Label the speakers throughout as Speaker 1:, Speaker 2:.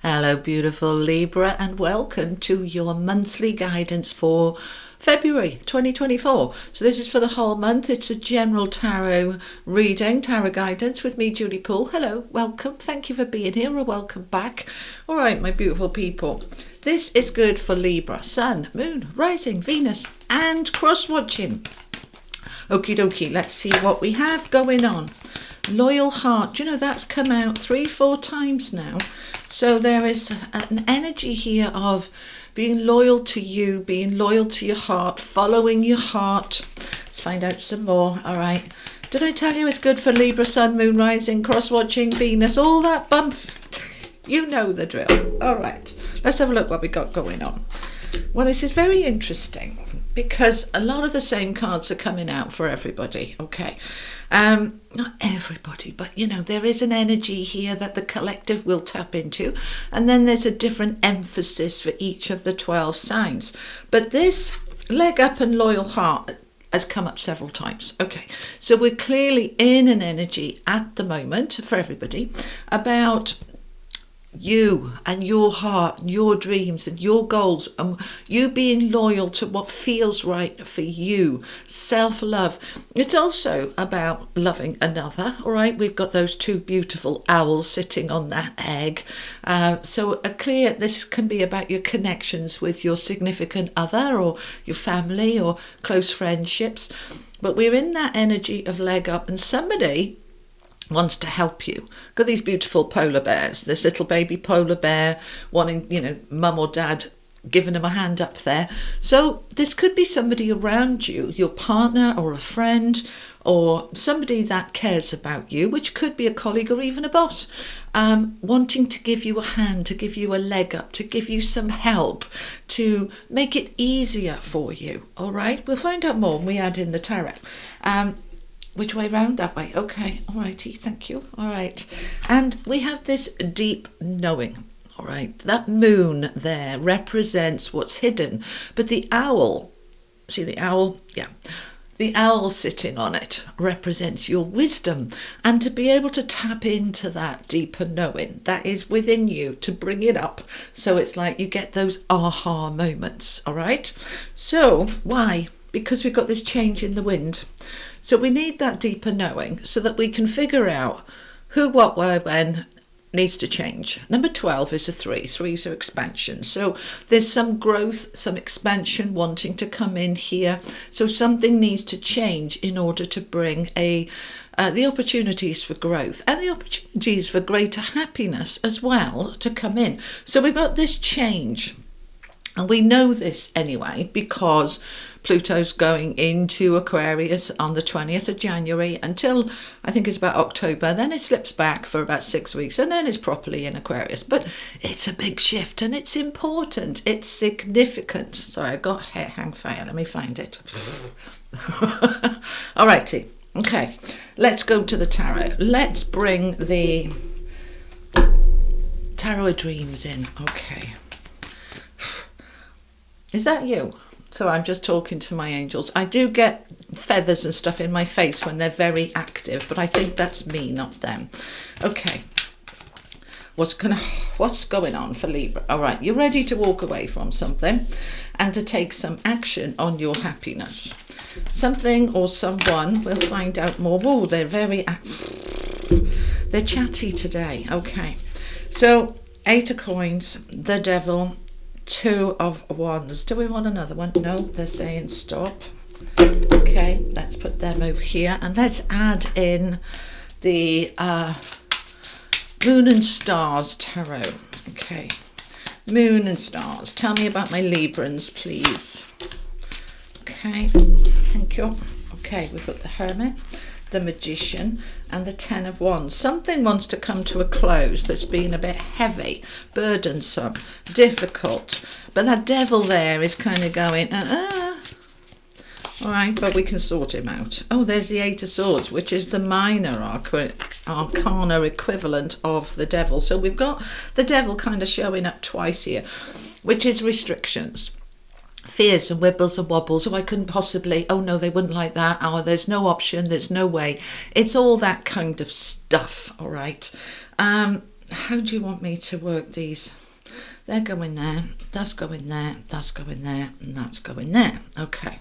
Speaker 1: Hello, beautiful Libra, and welcome to your monthly guidance for February 2024. So this is for the whole month. It's a general tarot reading, tarot guidance with me, Julie Poole. Hello, welcome. Thank you for being here, or welcome back. All right, my beautiful people. This is good for Libra, Sun, Moon, Rising, Venus, and cross-watching. Okie dokie, let's see what we have going on. Loyal heart. Do you know that's come out 3-4 times now? So there is an energy here of being loyal to you, being loyal to your heart, following your heart. Let's find out some more. All right. Did I tell you it's good for Libra, Sun, Moon, Rising, cross-watching, Venus, all that bump? You know the drill. All right. Let's have a look what we got going on. Well, this is very interesting because a lot of the same cards are coming out for everybody. Okay. Not everybody, but you know, there is an energy here that the collective will tap into, and then there's a different emphasis for each of the 12 signs. But this leg up and loyal heart has come up several times. Okay, so we're clearly in an energy at the moment for everybody about you and your heart and your dreams and your goals, and you being loyal to what feels right for you. Self-love. It's also about loving another. All right, we've got those two beautiful owls sitting on that egg. So this can be about your connections with your significant other or your family or close friendships. But we're in that energy of leg up, and somebody wants to help you. Got these beautiful polar bears, this little baby polar bear wanting, mum or dad giving him a hand up there. So this could be somebody around you, your partner or a friend or somebody that cares about you, which could be a colleague or even a boss, wanting to give you a hand, to give you a leg up, to give you some help, to make it easier for you. All right, we'll find out more when we add in the tarot. Which way round? That way. Okay. All righty. Thank you. All right. And we have this deep knowing. All right. That moon there represents what's hidden. But the owl, see the owl? Yeah. The owl sitting on it represents your wisdom. And to be able to tap into that deeper knowing that is within you, to bring it up. So it's like you get those aha moments. All right. So why? Because we've got this change in the wind. So we need that deeper knowing so that we can figure out who, what, where, when needs to change. Number 12 is a 3. 3s are expansion. So there's some growth, some expansion wanting to come in here. So something needs to change in order to bring the opportunities for growth and the opportunities for greater happiness as well to come in. So we've got this change. And we know this anyway because Pluto's going into Aquarius on the 20th of January until I think it's about October. Then it slips back for about 6 weeks and then it's properly in Aquarius. But it's a big shift and it's important. It's significant. Sorry, I got hair hang fire. Let me find it. All righty. Okay, let's go to the tarot. Let's bring the Tarot of Dreams in. Okay. Is that you? So I'm just talking to my angels. I do get feathers and stuff in my face when they're very active, but I think that's me, not them. Okay. What's going on for Libra? All right, you're ready to walk away from something and to take some action on your happiness. Something or someone, we'll find out more. Oh, they're they're chatty today. Okay. So 8 of coins, the devil, 2 of wands. Do we want another one? No, they're saying stop. Okay, let's put them over here and let's add in the moon and stars tarot. Okay, moon and stars. Tell me about my Librans, please. Okay, thank you. Okay, we've got the hermit, the magician, and the 10 of wands. Something wants to come to a close that's been a bit heavy, burdensome, difficult. But that devil there is kind of going, All right, but we can sort him out. Oh, there's the 8 of swords, which is the minor arcana equivalent of the devil. So we've got the devil kind of showing up twice here, which is restrictions. Fears and wibbles and wobbles. Oh, I couldn't possibly. Oh, no, they wouldn't like that. Oh, there's no option. There's no way. It's all that kind of stuff. All right. how do you want me to work these? They're going there, that's going there, that's going there, and that's going there. Okay.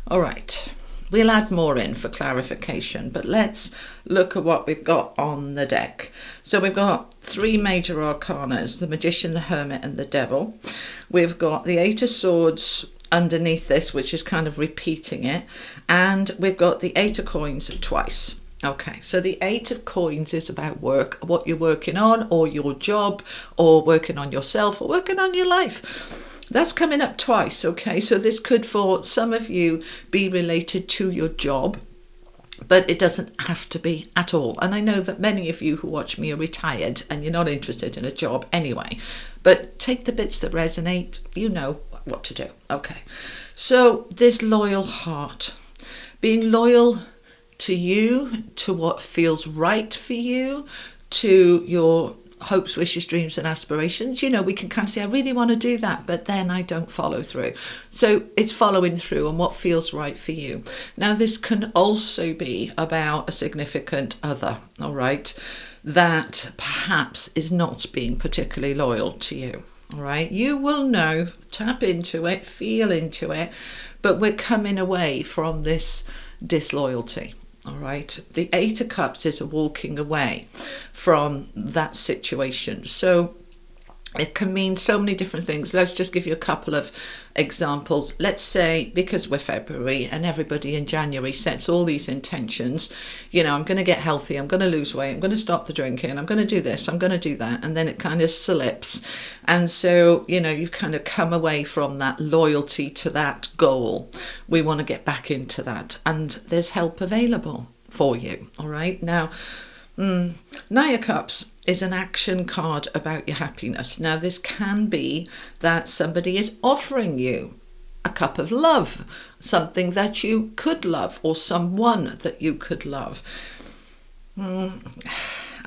Speaker 1: All right. We'll add more in for clarification, but let's look at what we've got on the deck. So we've got 3 major arcanas, the Magician, the Hermit, and the Devil. We've got the 8 of Swords underneath this, which is kind of repeating it. And we've got the 8 of Coins twice. Okay, so the 8 of Coins is about work, what you're working on, or your job, or working on yourself, or working on your life. That's coming up twice, okay? So this could, for some of you, be related to your job, but it doesn't have to be at all. And I know that many of you who watch me are retired and you're not interested in a job anyway. But take the bits that resonate, you know what to do. Okay, so this loyal heart, being loyal to you, to what feels right for you, to your hopes, wishes, dreams and aspirations. You know, we can kind of say, I really want to do that, but then I don't follow through. So it's following through on what feels right for you. Now, this can also be about a significant other, all right, that perhaps is not being particularly loyal to you. All right, you will know, tap into it, feel into it, but we're coming away from this disloyalty. All right, the 8 of Cups is a walking away from that situation. So it can mean so many different things. Let's just give you a couple of examples. Let's say, because we're February and everybody in January sets all these intentions, you know, I'm going to get healthy, I'm going to lose weight, I'm going to stop the drinking, I'm going to do this, I'm going to do that, and then it kind of slips. And so, you know, you've kind of come away from that loyalty to that goal. We want to get back into that, and there's help available for you. All right, now, Nine of Cups is an action card about your happiness. Now, this can be that somebody is offering you a cup of love, something that you could love, or someone that you could love. I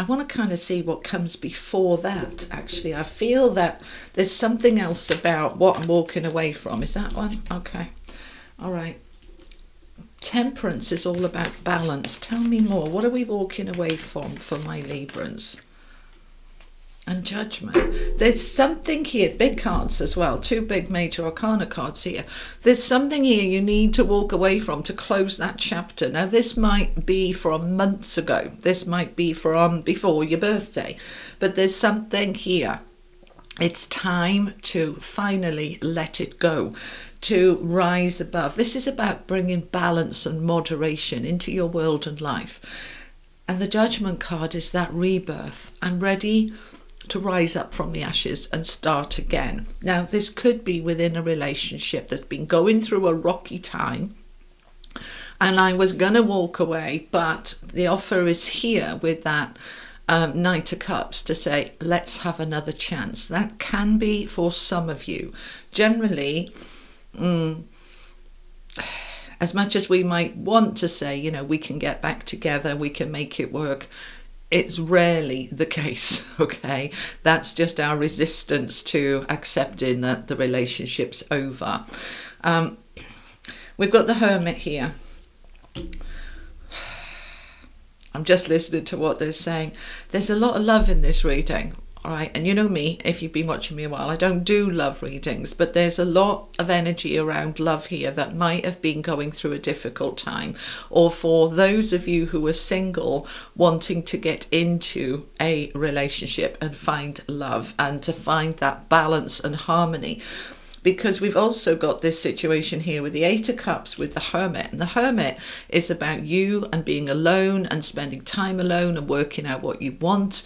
Speaker 1: want to kind of see what comes before that, actually. I feel that there's something else about what I'm walking away from. Is that one? Okay. All right. Temperance is all about balance. Tell me more. What are we walking away from for my Librans? And Judgment. There's something here, big cards as well, 2 big major arcana cards here. There's something here you need to walk away from to close that chapter. Now, this might be from months ago. This might be from before your birthday. But there's something here. It's time to finally let it go, to rise above. This is about bringing balance and moderation into your world and life. And the Judgment card is that rebirth. I'm ready to rise up from the ashes and start again. Now, this could be within a relationship that's been going through a rocky time, and I was going to walk away, but the offer is here with that Knight of Cups to say, let's have another chance. That can be for some of you. Generally, as much as we might want to say, you know, we can get back together, we can make it work, it's rarely the case, okay? That's just our resistance to accepting that the relationship's over. We've got the Hermit here. I'm just listening to what they're saying. There's a lot of love in this reading, all right? And you know me, if you've been watching me a while, I don't do love readings, but there's a lot of energy around love here that might have been going through a difficult time. Or for those of you who are single, wanting to get into a relationship and find love and to find that balance and harmony. Because we've also got this situation here with the 8 of Cups with the Hermit. And the Hermit is about you and being alone and spending time alone and working out what you want.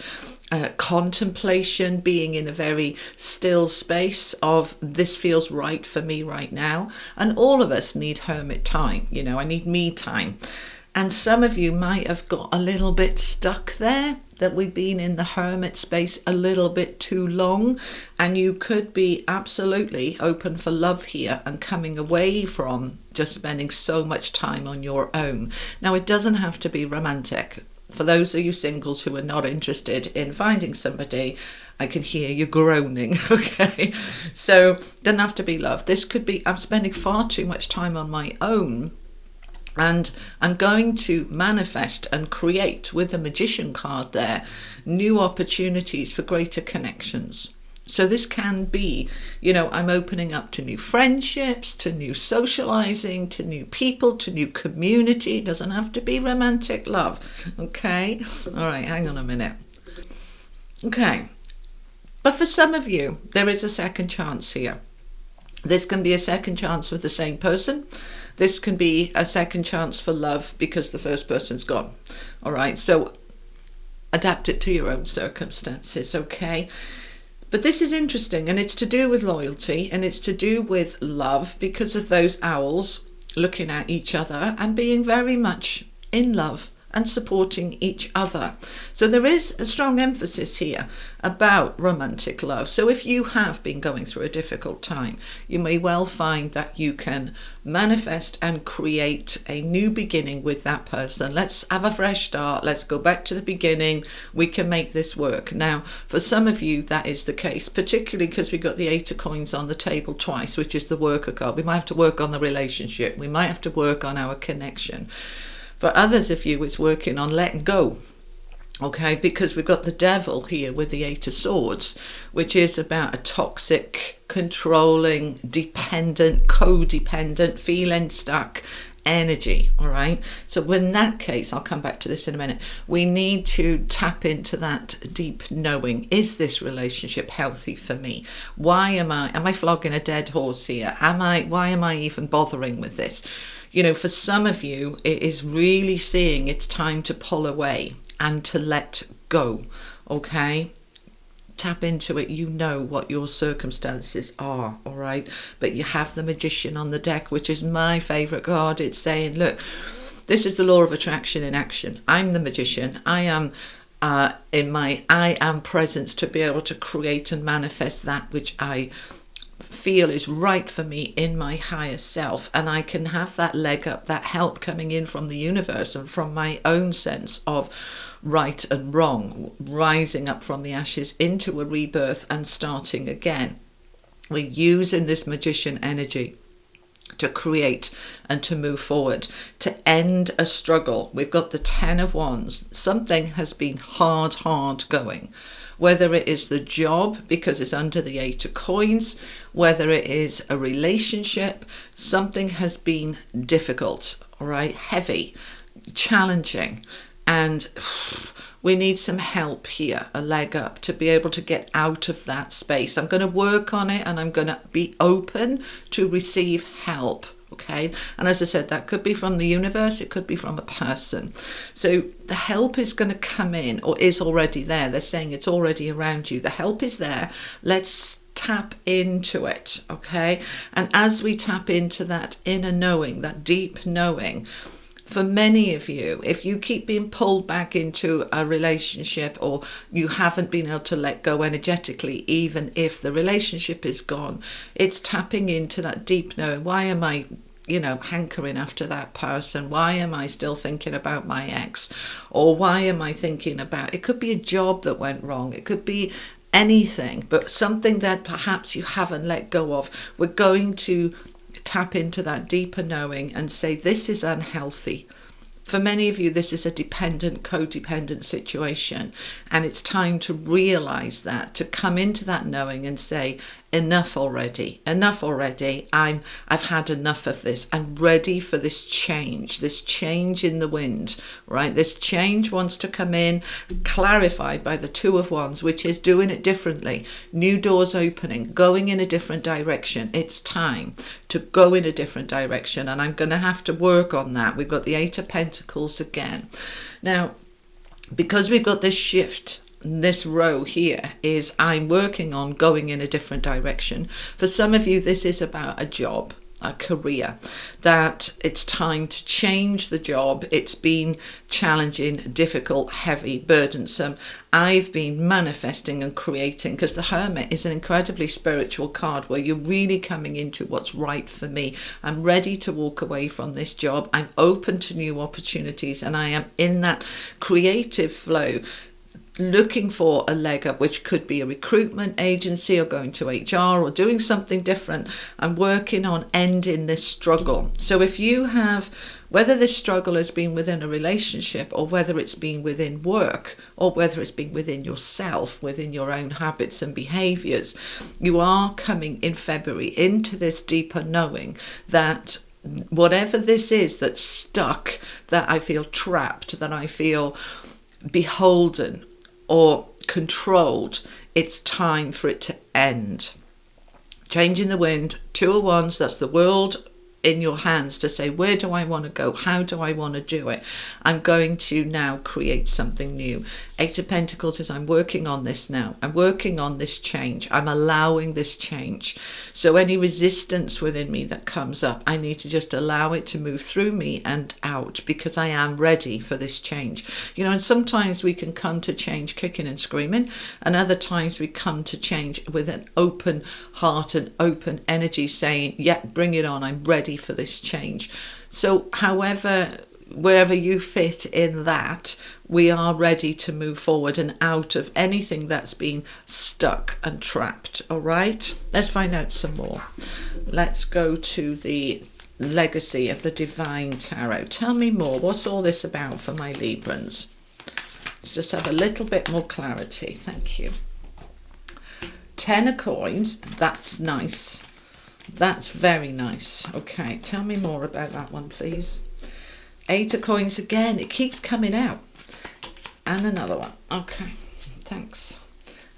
Speaker 1: Contemplation, being in a very still space of this feels right for me right now. And all of us need hermit time. You know, I need me time. And some of you might have got a little bit stuck there, that we've been in the hermit space a little bit too long, and you could be absolutely open for love here and coming away from just spending so much time on your own. Now, it doesn't have to be romantic. For those of you singles who are not interested in finding somebody, I can hear you groaning, okay? So, doesn't have to be love. This could be, I'm spending far too much time on my own, And I'm going to manifest and create, with the Magician card there, new opportunities for greater connections. So this can be, I'm opening up to new friendships, to new socializing, to new people, to new community. It doesn't have to be romantic love. Okay? All right, hang on a minute. Okay. But for some of you, there is a second chance here. This can be a second chance with the same person. This can be a second chance for love because the first person's gone. All right, so adapt it to your own circumstances, okay? But this is interesting, and it's to do with loyalty, and it's to do with love because of those owls looking at each other and being very much in love and supporting each other. So there is a strong emphasis here about romantic love. So if you have been going through a difficult time, you may well find that you can manifest and create a new beginning with that person. Let's have a fresh start. Let's go back to the beginning. We can make this work. Now, for some of you, that is the case, particularly because we got the 8 of coins on the table twice, which is the worker card. We might have to work on the relationship. We might have to work on our connection. For others of you, it's working on letting go, okay? Because we've got the devil here with the 8 of swords, which is about a toxic, controlling, dependent, codependent, feeling stuck energy, all right? So in that case, I'll come back to this in a minute, we need to tap into that deep knowing. Is this relationship healthy for me? Am I flogging a dead horse here? Why am I even bothering with this? For some of you, it is really seeing it's time to pull away and to let go, okay? Tap into it. You know what your circumstances are, all right? But you have the Magician on the deck, which is my favourite card. It's saying, look, this is the law of attraction in action. I'm the Magician. I am in my I am presence to be able to create and manifest that which I feel is right for me in my higher self, and I can have that leg up, that help coming in from the universe and from my own sense of right and wrong, rising up from the ashes into a rebirth and starting again. We're using this Magician energy to create and to move forward, to end a struggle. We've got the 10 of Wands. Something has been hard going. Whether it is the job, because it's under the 8 of coins, whether it is a relationship, something has been difficult, all right, heavy, challenging, and we need some help here, a leg up, to be able to get out of that space. I'm going to work on it, and I'm going to be open to receive help. Okay, and as I said, that could be from the universe, it could be from a person. So the help is going to come in, or is already there. They're saying it's already around you. The help is there. Let's tap into it, okay? And as we tap into that inner knowing, that deep knowing, for many of you, if you keep being pulled back into a relationship, or you haven't been able to let go energetically, even if the relationship is gone, it's tapping into that deep knowing. Why am I hankering after that person? Why am I still thinking about my ex? Or why am I thinking about, it could be a job that went wrong. It could be anything, but something that perhaps you haven't let go of. We're going to tap into that deeper knowing and say, this is unhealthy. For many of you, this is a dependent, codependent situation, and it's time to realize that, to come into that knowing and say, enough already. I've had enough of this. I'm ready for this change in the wind, right? This change wants to come in, clarified by the 2 of Wands, which is doing it differently. New doors opening, going in a different direction. It's time to go in a different direction, and I'm going to have to work on that. We've got the 8 of Pentacles again. Now, because we've got this shift, this row here is I'm working on going in a different direction. For some of you, this is about a job, a career, that it's time to change the job. It's been challenging, difficult, heavy, burdensome. I've been manifesting and creating, because the Hermit is an incredibly spiritual card where you're really coming into what's right for me. I'm ready to walk away from this job. I'm open to new opportunities, and I am in that creative flow, looking for a leg up, which could be a recruitment agency or going to HR or doing something different, and working on ending this struggle. So if you have, whether this struggle has been within a relationship or whether it's been within work or whether it's been within yourself, within your own habits and behaviours, you are coming in February into this deeper knowing that whatever this is that's stuck, that I feel trapped, that I feel beholden or controlled, it's time for it to end. Changing the wind, 2 of Wands, that's the world in your hands to say, where do I want to go? How do I want to do it? I'm going to now create something new. 8 of Pentacles is I'm working on this now. I'm working on this change. I'm allowing this change. So any resistance within me that comes up, I need to just allow it to move through me and out, because I am ready for this change. You know, and sometimes we can come to change kicking and screaming, and other times we come to change with an open heart and open energy saying, yeah, bring it on. I'm ready for this change. So wherever you fit in that, we are ready to move forward and out of anything that's been stuck and trapped. All right, let's find out some more. Let's go to the legacy of the Divine Tarot. Tell me more. What's all this about for my Librans? Let's just have a little bit more clarity. Thank you. 10 of Coins. That's nice. That's very nice. Okay, tell me more about that one, please. 8 of Coins again. It keeps coming out. And another one. Okay, thanks.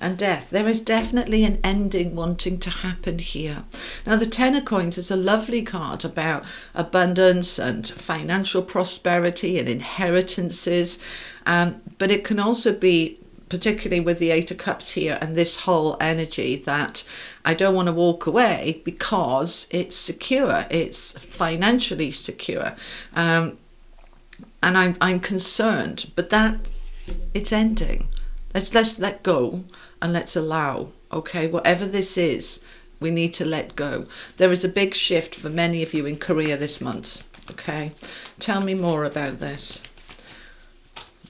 Speaker 1: And Death. There is definitely an ending wanting to happen here. Now, the 10 of Coins is a lovely card about abundance and financial prosperity and inheritances. But it can also be, particularly with the 8 of Cups here and this whole energy, that I don't want to walk away because it's secure. It's financially secure. And I'm concerned, but that it's ending. Let's let go and let's allow. Okay, whatever this is, we need to let go. There is a big shift for many of you in career this month. Okay, tell me more about this.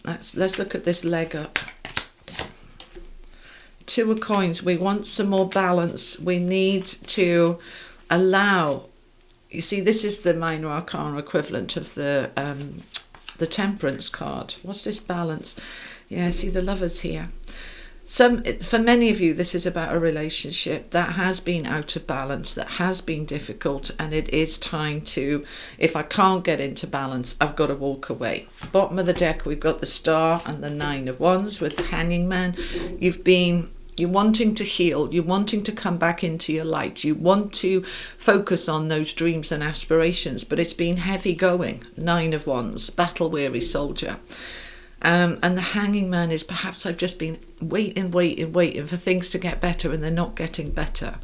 Speaker 1: Let's look at this leg up. 2 of Coins. We want some more balance. We need to allow. You see, this is the minor arcana equivalent of the Temperance card. What's this balance? Yeah, see the Lovers here. For many of you, this is about a relationship that has been out of balance, that has been difficult, and it is time to, if I can't get into balance, I've got to walk away. Bottom of the deck, we've got the Star and the 9 of Wands with the Hanging Man. You're wanting to heal, you're wanting to come back into your light, you want to focus on those dreams and aspirations, but it's been heavy going. 9 of Wands, battle-weary soldier. And the Hanging Man is perhaps I've just been waiting for things to get better and they're not getting better.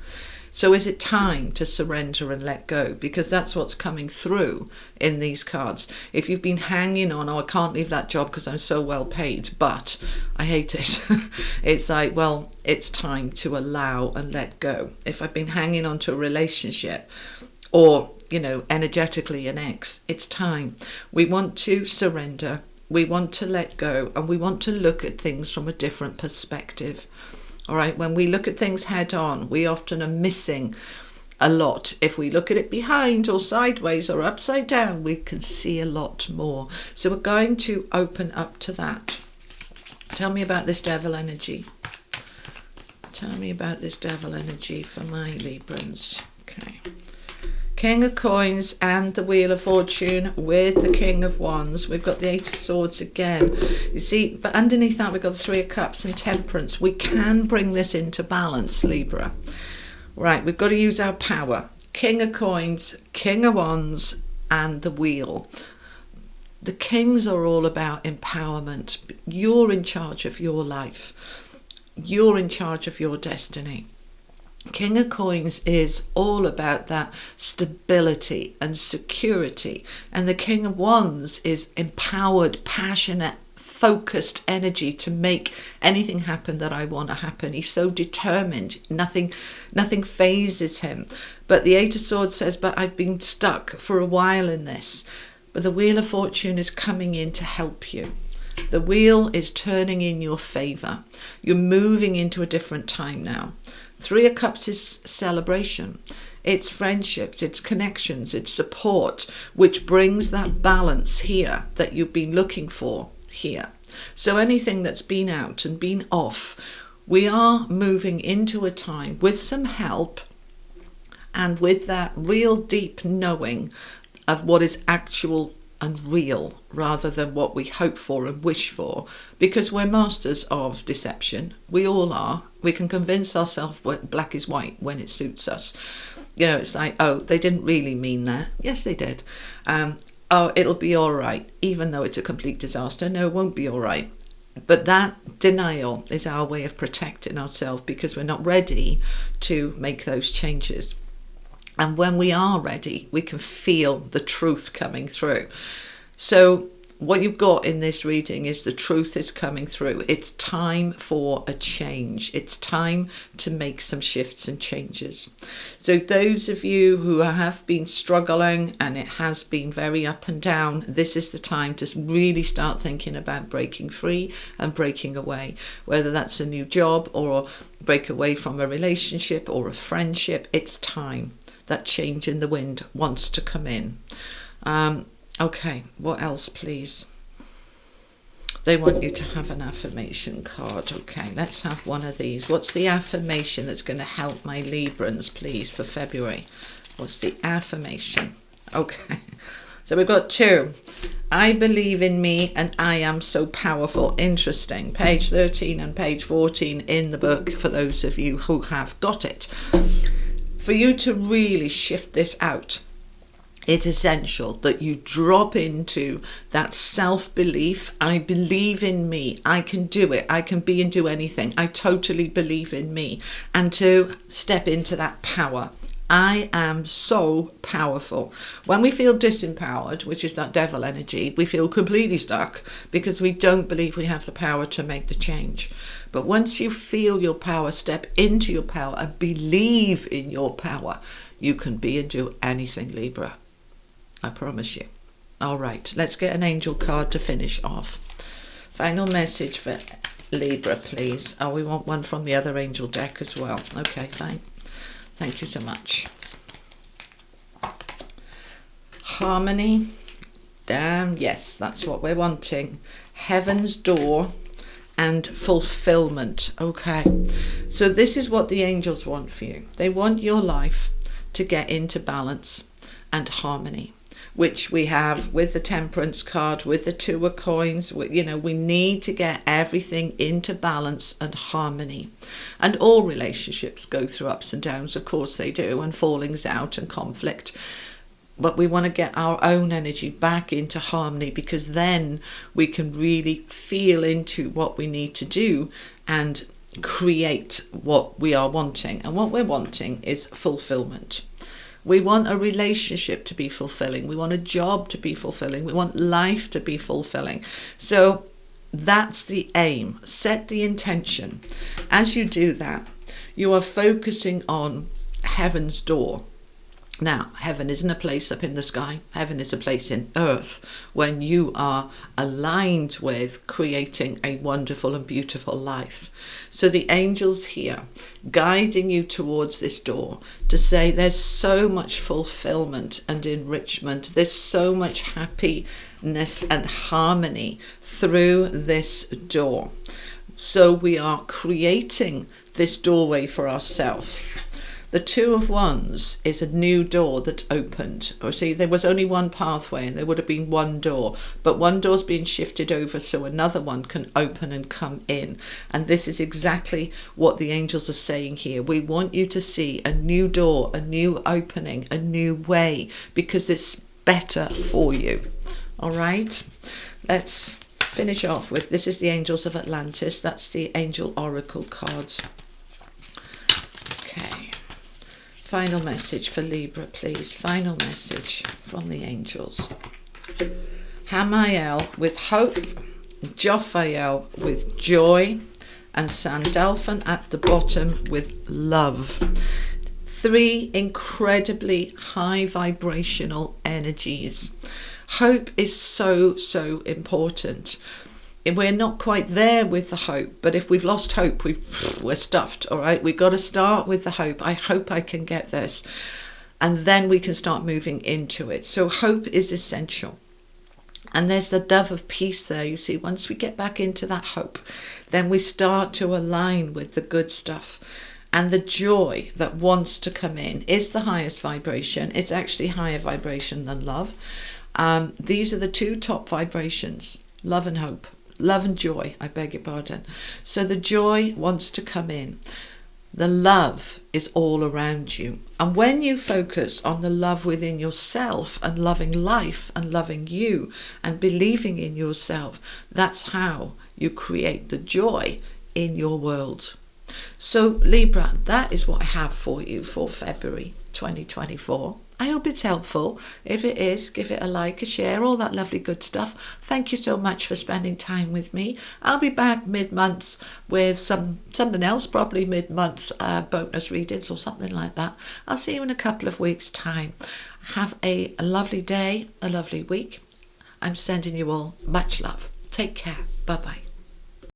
Speaker 1: So is it time to surrender and let go? Because that's what's coming through in these cards. If you've been hanging on, oh, I can't leave that job because I'm so well paid, but I hate it. It's like, well, it's time to allow and let go. If I've been hanging on to a relationship or, you know, energetically an ex, it's time. We want to surrender. We want to let go, and we want to look at things from a different perspective. All right, when we look at things head on, we often are missing a lot. If we look at it behind or sideways or upside down, we can see a lot more. So we're going to open up to that. Tell me about this Devil energy. Tell me about this Devil energy for my Librans. Okay. King of Coins and the Wheel of Fortune with the King of Wands. We've got the 8 of Swords again. You see, but underneath that we've got the 3 of Cups and Temperance. We can bring this into balance, Libra. Right, we've got to use our power. King of Coins, King of Wands and the Wheel. The Kings are all about empowerment. You're in charge of your life. You're in charge of your destiny. King of Coins is all about that stability and security, and the King of Wands is empowered, passionate, focused energy to make anything happen that I want to happen. He's so determined, nothing phases him. But the 8 of Swords says, but I've been stuck for a while in this. But the Wheel of Fortune is coming in to help you. The wheel is turning in your favour. You're moving into a different time now. 3 of Cups is celebration. It's friendships, it's connections, it's support, which brings that balance here that you've been looking for here. So anything that's been out and been off, we are moving into a time with some help and with that real deep knowing of what is actual and real rather than what we hope for and wish for, because we're masters of deception. We all are. We can convince ourselves black is white when it suits us. You know, it's like, oh, they didn't really mean that. Yes, they did. Oh, it'll be all right, even though it's a complete disaster. No, it won't be all right. But that denial is our way of protecting ourselves because we're not ready to make those changes. And when we are ready, we can feel the truth coming through. So what you've got in this reading is the truth is coming through. It's time for a change. It's time to make some shifts and changes. So those of you who have been struggling and it has been very up and down, this is the time to really start thinking about breaking free and breaking away, whether that's a new job or break away from a relationship or a friendship. It's time. That change in the wind wants to come in. Okay, what else, please? They want you to have an affirmation card. Okay, let's have one of these. What's the affirmation that's going to help my Librans, please, for February? What's the affirmation? Okay, so we've got 2. I believe in me and I am so powerful. Interesting. Page 13 and page 14 in the book for those of you who have got it. For you to really shift this out, it's essential that you drop into that self-belief. I believe in me. I can do it. I can be and do anything. I totally believe in me. And to step into that power. I am so powerful. When we feel disempowered, which is that devil energy, we feel completely stuck because we don't believe we have the power to make the change. But once you feel your power, step into your power and believe in your power, you can be and do anything, Libra. I promise you. All right, let's get an angel card to finish off. Final message for Libra, please. Oh, we want one from the other angel deck as well. Okay, fine. Thank you so much. Harmony. Damn, yes, that's what we're wanting. Heaven's door and fulfillment. Okay, so this is what the angels want for you. They want your life to get into balance and harmony, which we have with the Temperance card, with the 2 of Coins. We need to get everything into balance and harmony. And all relationships go through ups and downs, of course they do, and fallings out and conflict. But we want to get our own energy back into harmony, because then we can really feel into what we need to do and create what we are wanting. And what we're wanting is fulfillment. We want a relationship to be fulfilling. We want a job to be fulfilling. We want life to be fulfilling. So that's the aim. Set the intention. As you do that, you are focusing on heaven's door. Now, heaven isn't a place up in the sky. Heaven is a place in earth when you are aligned with creating a wonderful and beautiful life. So the angels here guiding you towards this door to say there's so much fulfillment and enrichment. There's so much happiness and harmony through this door. So we are creating this doorway for ourselves. The 2 of Wands is a new door that opened. Or see, there was only one pathway and there would have been one door, but one door's being shifted over so another one can open and come in. And this is exactly what the angels are saying here. We want you to see a new door, a new opening, a new way, because it's better for you. All right, let's finish off with, this is the Angels of Atlantis. That's the Angel Oracle cards. Okay. Final message for Libra, please. Final message from the angels. Hamael with hope, Jophael with joy, and Sandalphon at the bottom with love. 3 incredibly high vibrational energies. Hope is so important. we're not quite there with the hope, but if we've lost hope, we're stuffed. All right, we've got to start with the hope. I hope I can get this, and then we can start moving into it. So hope is essential. And there's the dove of peace there. You see, once we get back into that hope, then we start to align with the good stuff. And the joy that wants to come in is the highest vibration. It's actually higher vibration than love. These are the two top vibrations, love and hope. Love and joy, I beg your pardon. So the joy wants to come in. The love is all around you. And when you focus on the love within yourself and loving life and loving you and believing in yourself, that's how you create the joy in your world. So Libra, that is what I have for you for February 2024. I hope it's helpful. If it is, give it a like, a share, all that lovely good stuff. Thank you so much for spending time with me. I'll be back mid-month with something else, probably mid-month bonus readings or something like that. I'll see you in a couple of weeks' time. Have a lovely day, a lovely week. I'm sending you all much love. Take care. Bye-bye.